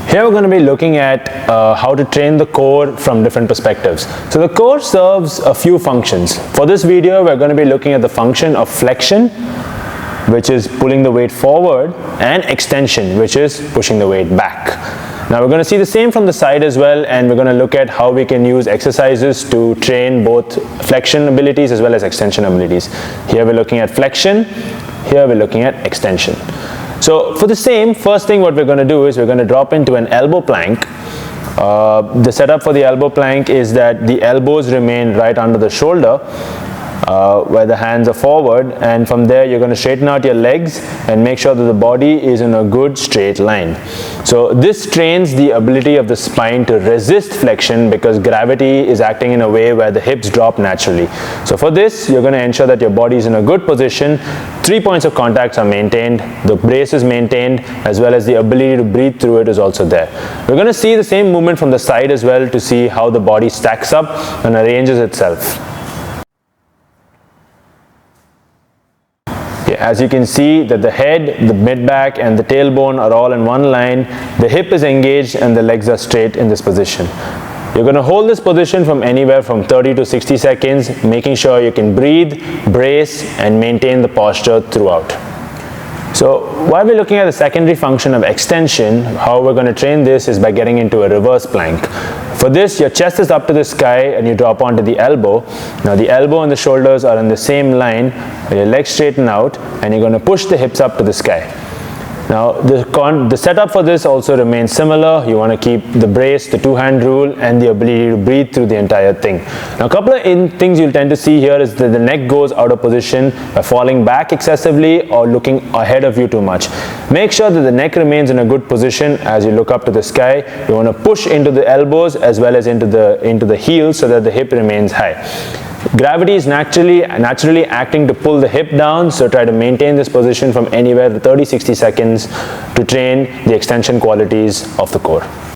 Here we're going to be looking at how to train the core from different perspectives. So the core serves a few functions. For this video, we're going to be looking at the function of flexion, which is pulling the weight forward, and extension, which is pushing the weight back. Now we're going to see the same from the side as well, and we're going to look at how we can use exercises to train both flexion abilities as well as extension abilities. Here we're looking at flexion, here we're looking at extension. So for the same, first thing what we're going to do is we're going to drop into an elbow plank. The setup for the elbow plank is that the elbows remain right under the shoulder, where the hands are forward, and from there you're going to straighten out your legs and make sure that the body is in a good straight line. So this trains the ability of the spine to resist flexion because gravity is acting in a way where the hips drop naturally. So for this, you're going to ensure that your body is in a good position, 3 points of contact are maintained, the brace is maintained, as well as the ability to breathe through it is also there. We're going to see the same movement from the side as well to see how the body stacks up and arranges itself. As you can see that the head, the mid-back and the tailbone are all in one line, the hip is engaged and the legs are straight in this position. You're going to hold this position from anywhere from 30 to 60 seconds, making sure you can breathe, brace and maintain the posture throughout. So while we're looking at the secondary function of extension, how we're going to train this is by getting into a reverse plank. For this, your chest is up to the sky and you drop onto the elbow. Now the elbow and the shoulders are in the same line, your legs straighten out and you're going to push the hips up to the sky. Now the setup for this also remains similar. You want to keep the brace, the two-hand rule and the ability to breathe through the entire thing. Now a couple of things you'll tend to see here is that the neck goes out of position by falling back excessively or looking ahead of you too much. Make sure that the neck remains in a good position as you look up to the sky. You want to push into the elbows as well as into the heels so that the hip remains high. Gravity is naturally acting to pull the hip down, so try to maintain this position from anywhere to 30-60 seconds to train the extension qualities of the core.